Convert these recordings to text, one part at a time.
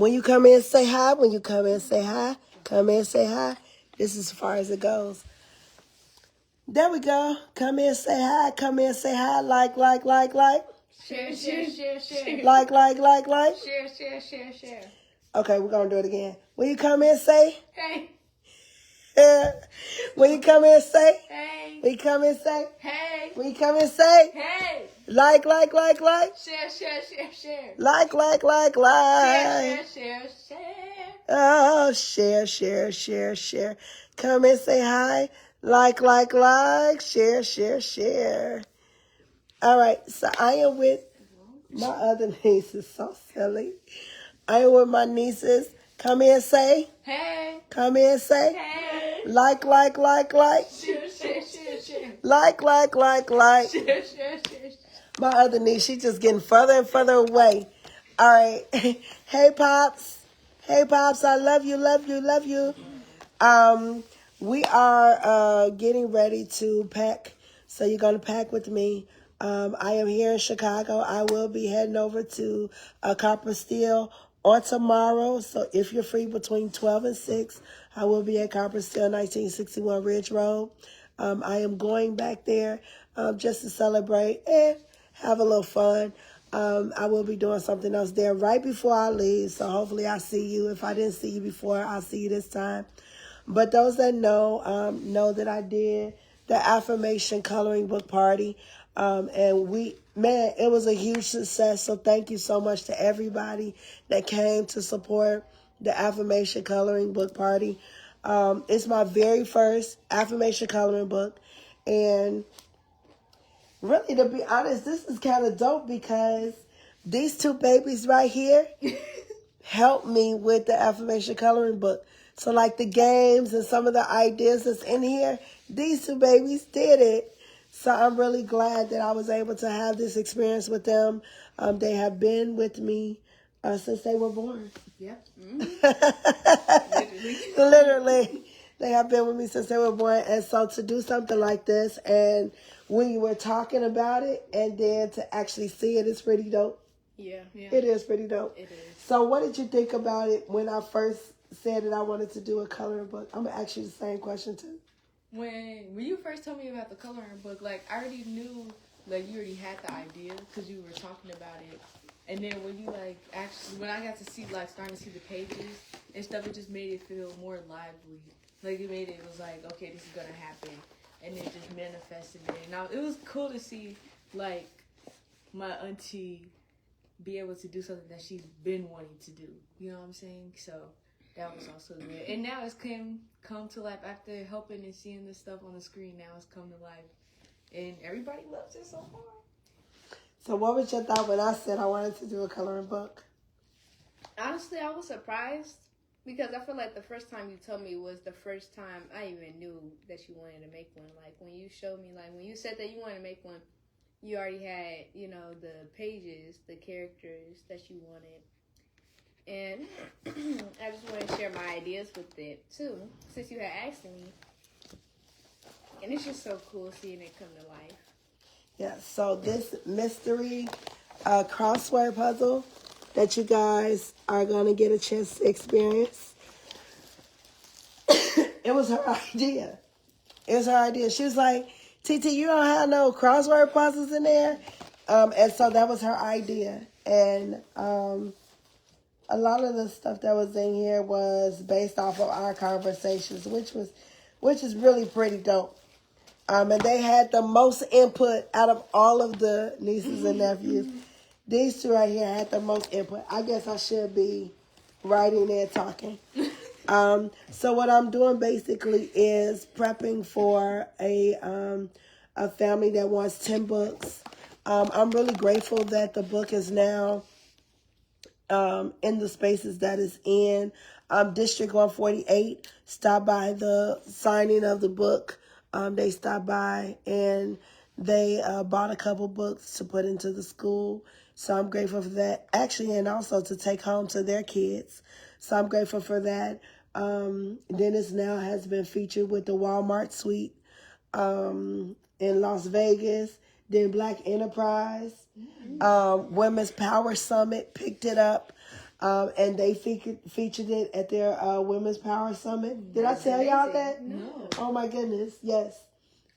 When you come in, say hi. When you come in, say hi. Come in, say hi. This is as far as it goes. There we go. Come in, say hi. Come in, say hi. Like. Share. Like. Share. Okay, we're going to do it again. When you come in, say. Hey. When you come in, say. Hey. When you come in, say. Hey. When you come in, say. Hey. Like. Share. Like. Share. Oh, share. Come and say hi. Like. Share. All right, so I am with my other nieces. So silly. I am with my nieces. Come in and say. Hey. Come in and say. Hey. Like. Share. Like. Share. My other niece, she's just getting further and further away. All right. Hey, Pops. Hey, Pops, I love you. We are getting ready to pack. So you're going to pack with me. I am here in Chicago. I will be heading over to Copper Steel on tomorrow. So if you're free between 12 and 6, I will be at Copper Steel, 1961 Ridge Road. I am going back there just to celebrate and have a little fun. I will be doing something else there right before I leave. So hopefully I see you. If I didn't see you before, I'll see you this time. But those that know that I did the Affirmation coloring book party. And it was a huge success. So thank you so much to everybody that came to support the Affirmation coloring book party. It's my very first Affirmation coloring book. And really, to be honest, this is kind of dope because these two babies right here helped me with the Affirmation coloring book. So like the games and some of the ideas that's in here, these two babies did it. So I'm really glad that I was able to have this experience with them. They have been with me since they were born. Yep. Literally. They have been with me since they were born. And so to do something like this, and when you were talking about it, and then to actually see it is pretty dope. Yeah. It is pretty dope. It is. So what did you think about it when I first said that I wanted to do a coloring book? I'm going to ask you the same question too. When you first told me about the coloring book, like, I already knew, like, you already had the idea because you were talking about it. And then when you, like, actually, when I got to see, like, starting to see the pages and stuff, it just made it feel more lively. Like, it was like, okay, this is going to happen. And it just manifested it. And it was cool to see, like, my auntie be able to do something that she's been wanting to do. You know what I'm saying? So that was also good. And now it's come to life after helping and seeing this stuff on the screen. Now it's come to life. And everybody loves it so far. So what was your thought when I said I wanted to do a coloring book? Honestly, I was surprised because I feel like the first time you told me was the first time I even knew that you wanted to make one. Like when you showed me, like when you said that you wanted to make one, you already had, the pages, the characters that you wanted. And I just want to share my ideas with it too, since you had asked me. And it's just so cool seeing it come to life. Yeah, so this mystery crossword puzzle that you guys are going to get a chance to experience, it was her idea. She was like, TT, you don't have no crossword puzzles in there? And so that was her idea. And a lot of the stuff that was in here was based off of our conversations, which is really pretty dope. And they had the most input out of all of the nieces and nephews. These two right here had the most input. I guess I should be writing and talking. So what I'm doing basically is prepping for a family that wants 10 books. I'm really grateful that the book is now in the spaces that it's in. District 148 stopped by the signing of the book. They stopped by and they bought a couple books to put into the school. So I'm grateful for that. Actually, and also to take home to their kids. So I'm grateful for that. Dennis now has been featured with the Walmart suite in Las Vegas. Then Black Enterprise. Women's Power Summit picked it up. and they featured it at their Women's Power Summit. Did I tell y'all that? No. Oh my goodness, yes.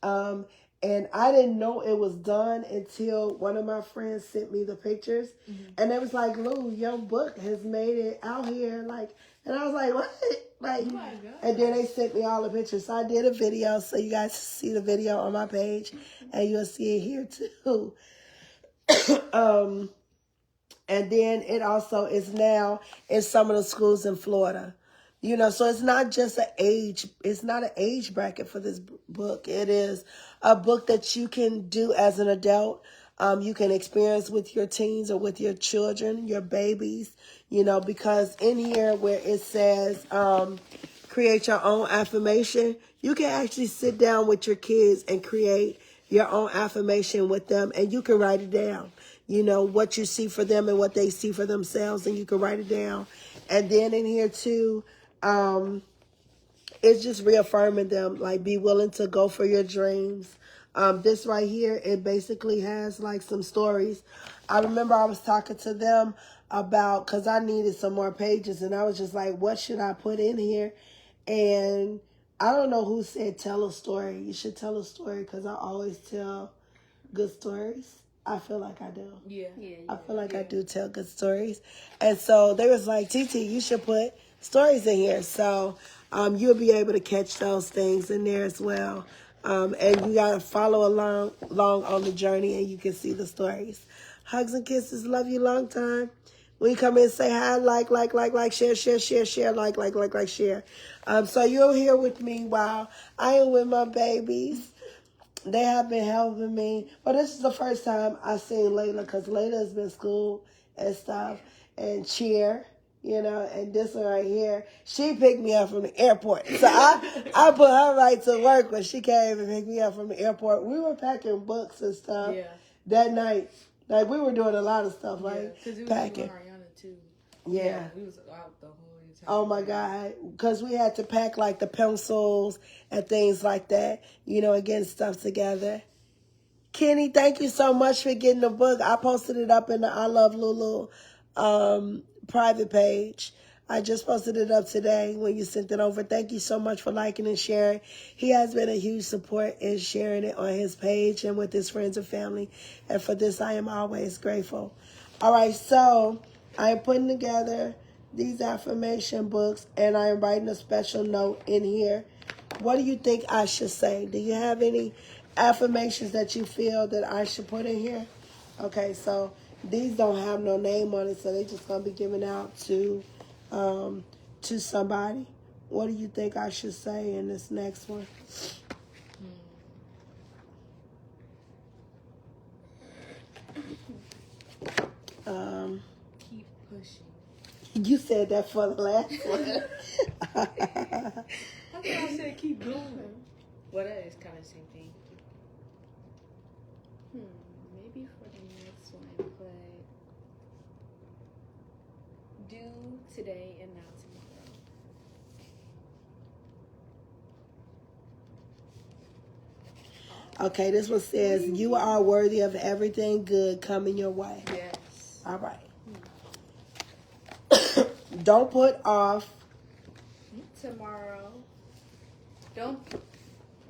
And I didn't know it was done until one of my friends sent me the pictures, and it was like, "Lou, your book has made it out here." Like, and I was like, "What?" Like, Oh my God. and then they sent me all the pictures. So I did a video, so you guys see the video on my page, and you'll see it here too. And then it also is now in some of the schools in Florida. You know, so it's not just it's not an age bracket for this book. It is a book that you can do as an adult. You can experience with your teens or with your children, your babies, you know, because in here where it says, create your own affirmation, you can actually sit down with your kids and create your own affirmation with them, and you can write it down. You know, what you see for them and what they see for themselves, and you can write it down. And then in here too, it's just reaffirming them, like, be willing to go for your dreams. This right here, it basically has like some stories. I remember I was talking to them about, because I needed some more pages, and I was just like, what should I put in here? And I don't know who said tell a story. You should tell a story, because I always tell good stories. I feel like I do. Yeah. I feel like I do tell good stories. And so they was like, TT, you should put stories in here. So you'll be able to catch those things in there as well. And you got to follow along on the journey, and you can see the stories. Hugs and kisses. Love you long time. When you come in, say hi, like, share, share. So you're here with me while I am with my babies. They have been helping me. But this is the first time I've seen Layla, because Layla has been school and stuff, and cheer, you know, and this one right here, she picked me up from the airport. So I put her right to work when she came and picked me up from the airport. We were packing books and stuff that night. Like, we were doing a lot of stuff, like because it was packing. Ariana too. Yeah. We was out the whole time. Oh my God. Because we had to pack like the pencils and things like that, you know, and getting stuff together. Kenny, thank you so much for getting the book. I posted it up in the iLoveLuLu private page. I just posted it up today when you sent it over. Thank you so much for liking and sharing. He has been a huge support in sharing it on his page and with his friends and family. And for this, I am always grateful. All right, so I am putting together these affirmation books, and I am writing a special note in here. What do you think I should say? Do you have any affirmations that you feel that I should put in here? Okay, so these don't have no name on it, so they're just going to be given out to somebody. What do you think I should say in this next one? Keep pushing. You said that for the last one. I thought I said keep going. Well, that is kind of the same thing. Maybe for the next one, but do today and not tomorrow. Okay, this one says, you are worthy of everything good coming your way. Yes. All right. Don't put off. Tomorrow. Don't.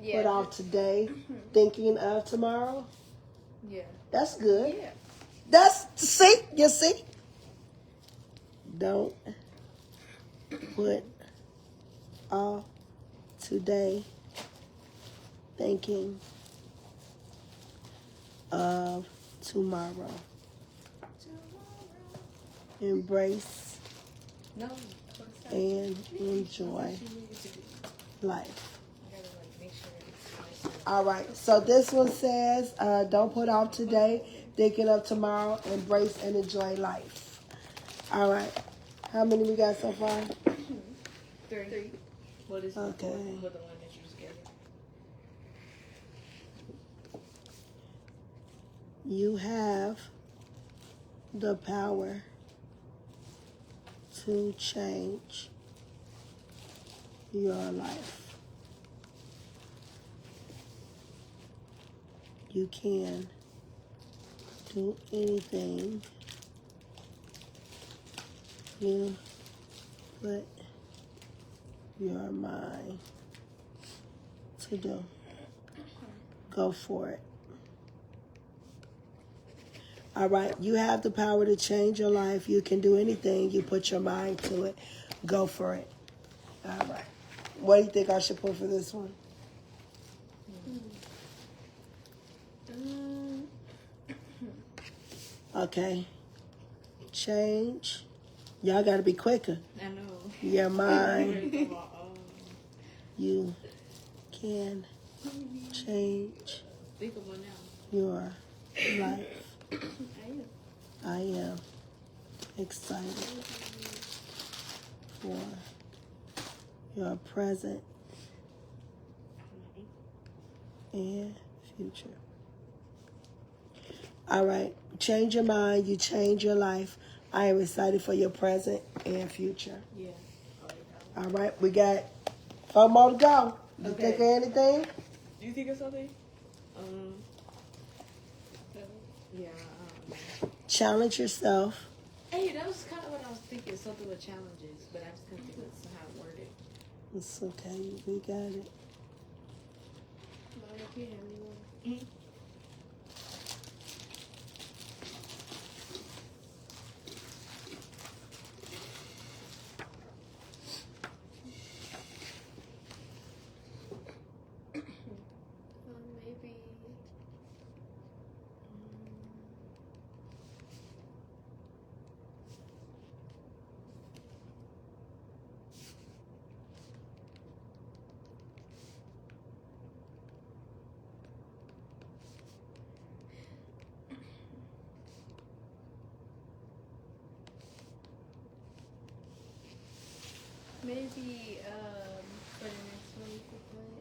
Put off today, thinking of tomorrow. Yeah. That's good. Yeah. That's, see? You see? Don't put off today, thinking of tomorrow. Embrace No. and enjoy life. I gotta make sure it's nice. All right, so this one says, don't put off today, thinking of tomorrow, embrace and enjoy life. All right, how many we got so far? 3. What is Okay. the one that you just gave me? You have the power to change your life. You can do anything you put your mind to do. Go for it. All right, you have the power to change your life. You can do anything. You put your mind to it. Go for it. All right. What do you think I should put for this one? Okay. Change. Y'all got to be quicker. I know. Your mind. You can change Think of one now. your life. I am. I am excited for your present and future. All right. Change your mind. You change your life. I am excited for your present and future. Yeah. All right. We got 4 more to go. You Okay. think of anything? Do you think of something? Yeah. Challenge yourself. Hey, that was kind of what I was thinking. Something with challenges, but I just couldn't think of how to word it. It's okay. We got it. Mom, if you have anyone. Maybe. Maybe for the next one you could put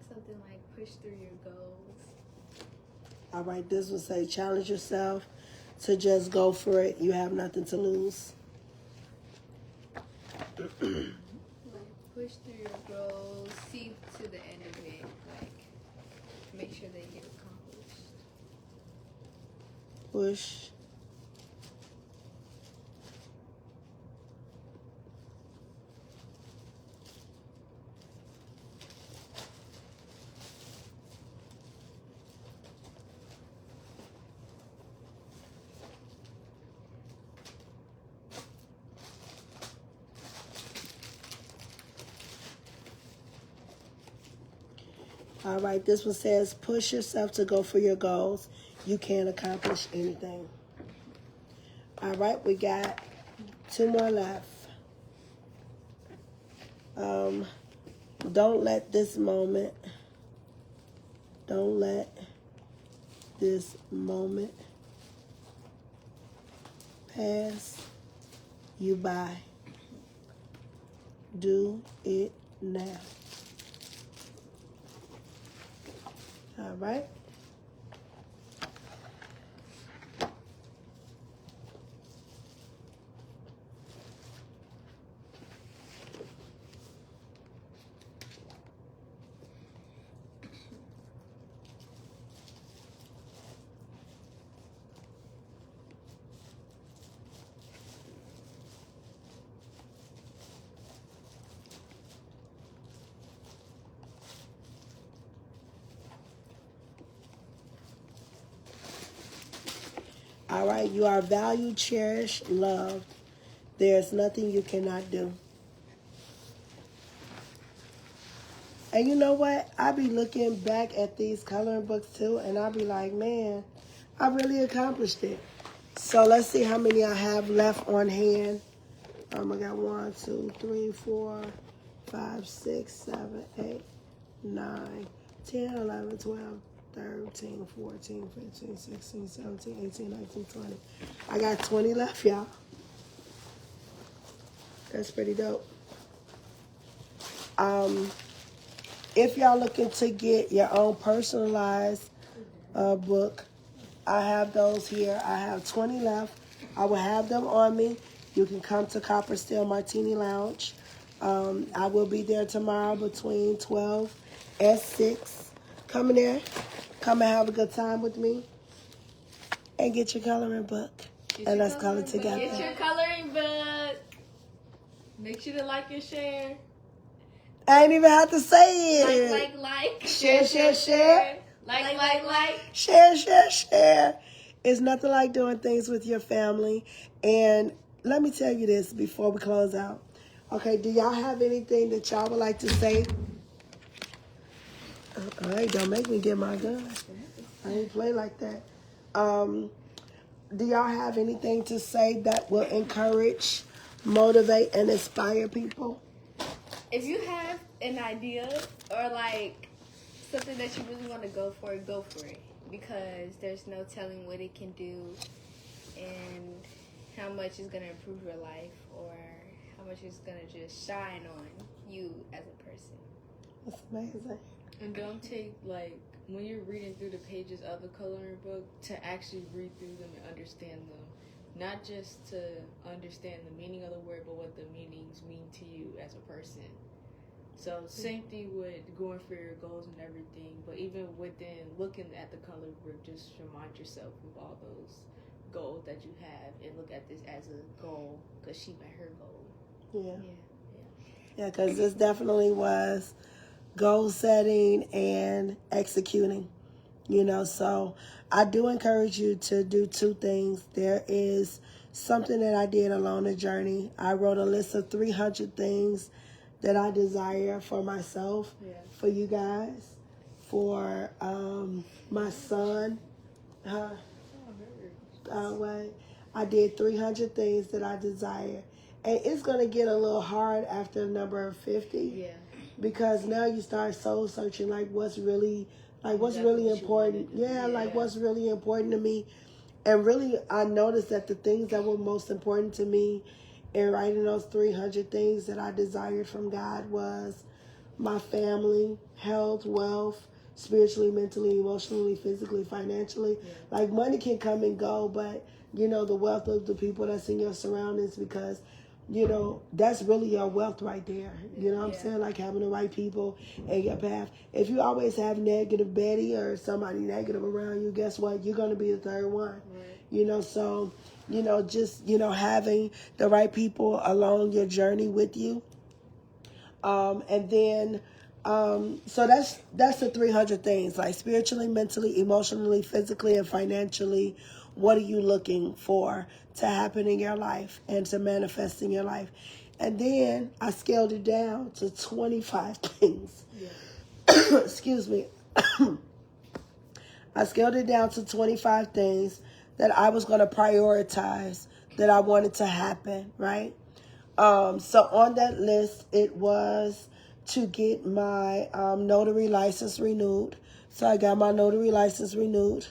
something like push through your goals. All right. This will say challenge yourself to just go for it. You have nothing to lose. Like push through your goals, see to the end of it, like make sure they get accomplished. Push. All right, this one says push yourself to go for your goals. You can't accomplish anything. All right, we got 2 more left. Don't let this moment pass you by. Do it now. All right. All right, you are valued, cherished, loved. There's nothing you cannot do. And you know what? I be looking back at these coloring books too, and I be like, man, I really accomplished it. So let's see how many I have left on hand. I got 1, 2, 3, 4, 5, 6, 7, 8, 9, 10, 11, 12, 13, 14, 15, 16, 17, 18, 19, 20. I got 20 left, y'all. That's pretty dope. If y'all looking to get your own personalized book, I have those here. I have 20 left. I will have them on me. You can come to Copper Steel Martini Lounge. I will be there tomorrow between 12 and 6. Come in there. Come and have a good time with me. and get your coloring book. Get And your let's color coloring book. together. Get your coloring book. Make sure to like and share. I ain't even have to say it. Like. Share. Like. Share. It's nothing like doing things with your family. And let me tell you this before we close out. Okay, do y'all have anything that y'all would like to say? All right, don't make me get my gun. I ain't play like that. Do y'all have anything to say that will encourage, motivate, and inspire people? If you have an idea or like something that you really want to go for it. Because there's no telling what it can do and how much it's going to improve your life or how much it's going to just shine on you as a person. That's amazing. And don't take, like, when you're reading through the pages of the coloring book, to actually read through them and understand them. Not just to understand the meaning of the word, but what the meanings mean to you as a person. So same thing with going for your goals and everything, but even within looking at the color book, just remind yourself of all those goals that you have and look at this as a goal because she met her goal. Yeah, because this definitely was goal setting and executing, so I do encourage you to do two things. There is something that I did along the journey. I wrote a list of 300 things that I desire for myself, for you guys, for my son. I did 300 things that I desire. And it's going to get a little hard after number 50. Yeah. Because now you start soul searching, like what's really important. Like what's really important to me. And really, I noticed that the things that were most important to me in writing those 300 things that I desired from God was my family, health, wealth, spiritually, mentally, emotionally, physically, financially. Like money can come and go, but the wealth of the people that's in your surroundings, because that's really your wealth right there. You know what I'm saying? Like having the right people in your path. If you always have negative Betty or somebody negative around you, guess what? You're going to be the third one. Right. So, just, having the right people along your journey with you. And then, so that's the 300 things, like spiritually, mentally, emotionally, physically, and financially. What are you looking for to happen in your life and to manifest in your life? And then I scaled it down to 25 things. Excuse me. I scaled it down to 25 things that I was going to prioritize, that I wanted to happen, right? So on that list, it was to get my notary license renewed. So I got my notary license renewed.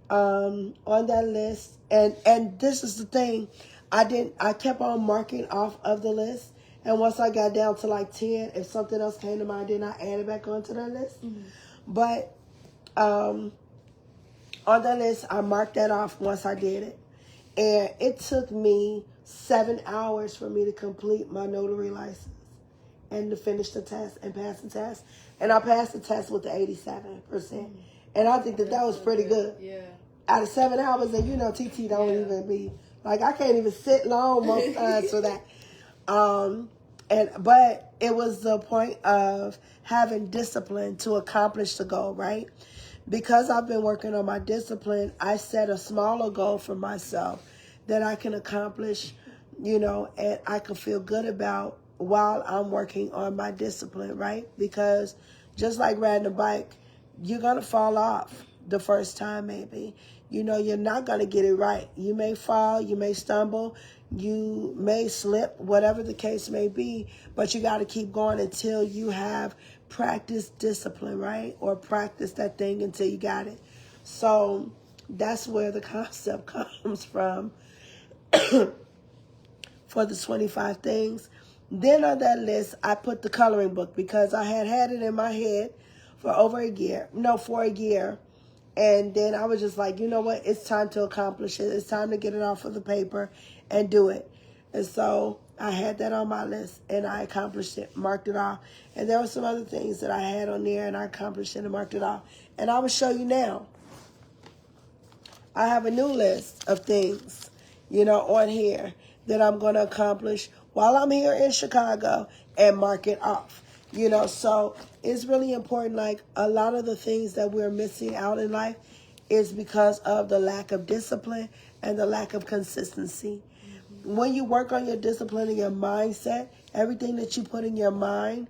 On that list, and this is the thing, I kept on marking off of the list, and once I got down to like 10, if something else came to mind, then I added back onto that list. But on that list, I marked that off once I did it, and it took me 7 hours for me to complete my notary license and to finish the test and pass the test, and I passed the test with the 87%. And I think that was pretty good. Yeah. Out of 7 hours, and TT don't even be like, I can't even sit long most times for that. But it was the point of having discipline to accomplish the goal, right? Because I've been working on my discipline, I set a smaller goal for myself that I can accomplish, and I can feel good about while I'm working on my discipline, right? Because just like riding a bike, you're going to fall off the first time maybe. You're not going to get it right. You may fall, you may stumble, you may slip, whatever the case may be, but you got to keep going until you have practiced discipline, right? Or practice that thing until you got it. So that's where the concept comes from for the 25 things. Then on that list, I put the coloring book because I had it in my head for a year. And then I was just like, you know what? It's time to accomplish it. It's time to get it off of the paper and do it. And so I had that on my list and I accomplished it, marked it off. And there were some other things that I had on there and I accomplished it and marked it off. And I will show you now. I have a new list of things, on here that I'm going to accomplish while I'm here in Chicago and mark it off. So it's really important. Like a lot of the things that we're missing out in life is because of the lack of discipline and the lack of consistency. When you work on your discipline and your mindset, everything that you put in your mind,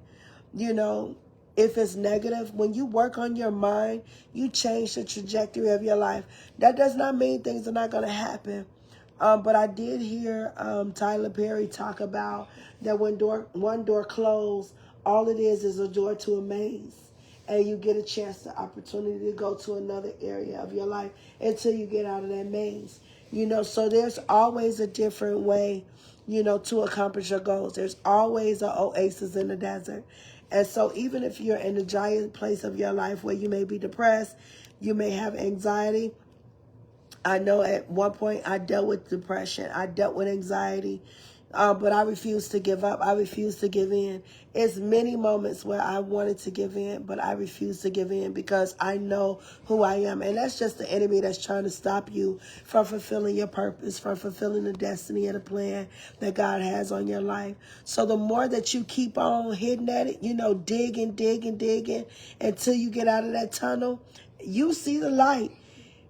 if it's negative, when you work on your mind, you change the trajectory of your life. That does not mean things are not going to happen. But I did hear Tyler Perry talk about that when one door closed, all it is a door to a maze. And you get a chance, the opportunity to go to another area of your life until you get out of that maze. So there's always a different way, to accomplish your goals. There's always an oasis in the desert. And so even if you're in a giant place of your life where you may be depressed, you may have anxiety. I know at one point I dealt with depression. I dealt with anxiety. But I refuse to give up. I refuse to give in. It's many moments where I wanted to give in, but I refuse to give in because I know who I am. And that's just the enemy that's trying to stop you from fulfilling your purpose, from fulfilling the destiny and the plan that God has on your life. So the more that you keep on hitting at it, digging until you get out of that tunnel, you see the light.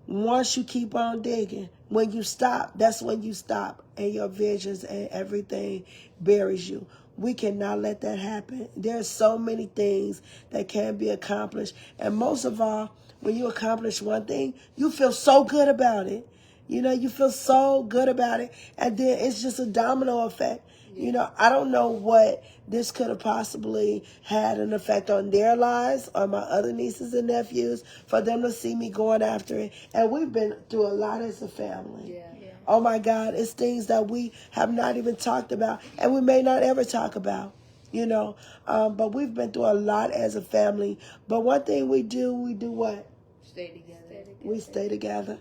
Once you keep on digging, when you stop, that's when you stop and your visions and everything buries you. We cannot let that happen. There's so many things that can be accomplished. And most of all, when you accomplish one thing, you feel so good about it. You feel so good about it. And then it's just a domino effect. I don't know what this could have possibly had an effect on their lives, on my other nieces and nephews, for them to see me going after it. And we've been through a lot as a family. Yeah. Oh my God, it's things that we have not even talked about and we may not ever talk about, but we've been through a lot as a family. But one thing we do what? Stay together. We stay together.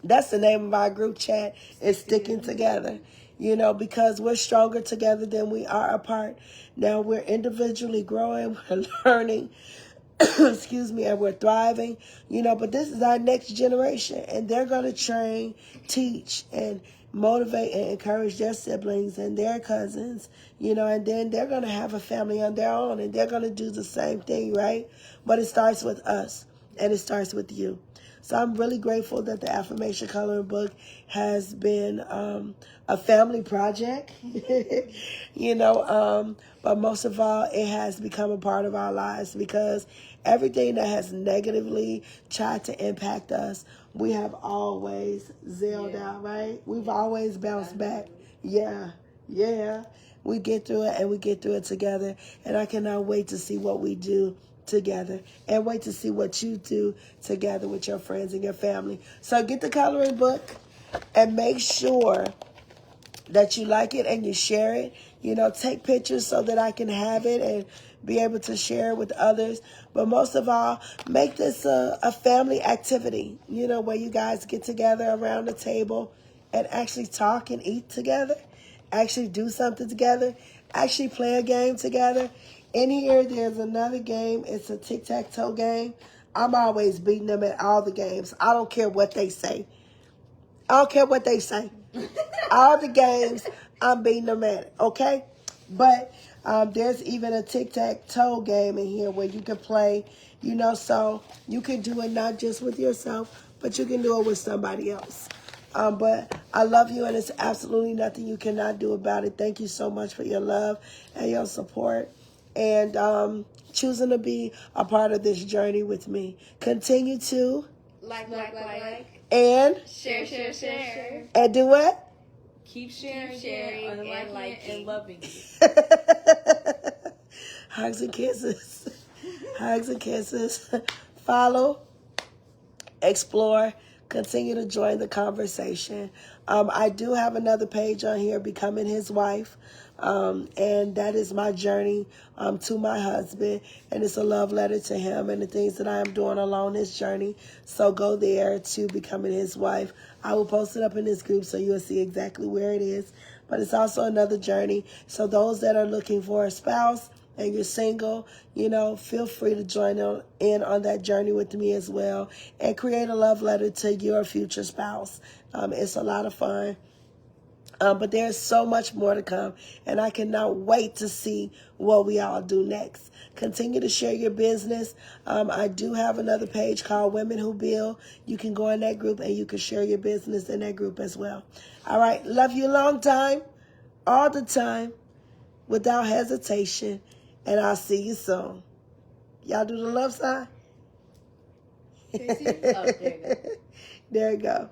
That's the name of our group chat, is Sticking Together. Because we're stronger together than we are apart. Now we're individually growing, we're learning, excuse me, and we're thriving, but this is our next generation, and they're going to train, teach, and motivate and encourage their siblings and their cousins, and then they're going to have a family on their own, and they're going to do the same thing, right? But it starts with us, and it starts with you. So I'm really grateful that the Affirmation Coloring Book has been a family project, but most of all, it has become a part of our lives because everything that has negatively tried to impact us, we have always zeroed out, right? We've always bounced back. Yeah. We get through it, and we get through it together, and I cannot wait to see what we do together and wait to see what you do together with your friends and your family. So get the coloring book and make sure that you like it and you share it. Take pictures so that I can have it and be able to share it with others. But most of all, make this a family activity, where you guys get together around the table and actually talk and eat together, actually do something together, actually play a game together. In here, there's another game. It's a tic-tac-toe game. I'm always beating them at all the games. I don't care what they say. All the games, I'm beating them at it, okay? But there's even a tic-tac-toe game in here where you can play, so you can do it not just with yourself, but you can do it with somebody else. But I love you, and it's absolutely nothing you cannot do about it. Thank you so much for your love and your support. And choosing to be a part of this journey with me. Continue to like, and share, and do what? Keep sharing, and liking, and loving it. Hugs and kisses. Hugs and kisses. Follow, explore, continue to join the conversation. I do have another page on here, Becoming His Wife. And that is my journey to my husband, and it's a love letter to him and the things that I am doing along this journey. So go there to Becoming His Wife. I will post it up in this group so you'll see exactly where it is. But it's also another journey. So those that are looking for a spouse, and you're single, feel free to join in on that journey with me as well and create a love letter to your future spouse. It's a lot of fun. But there's so much more to come, and I cannot wait to see what we all do next. Continue to share your business. I do have another page called Women Who Build. You can go in that group, and you can share your business in that group as well. All right. Love you a long time, all the time, without hesitation, and I'll see you soon. Y'all do the love sign? Tracy? Oh, there you go. There you go.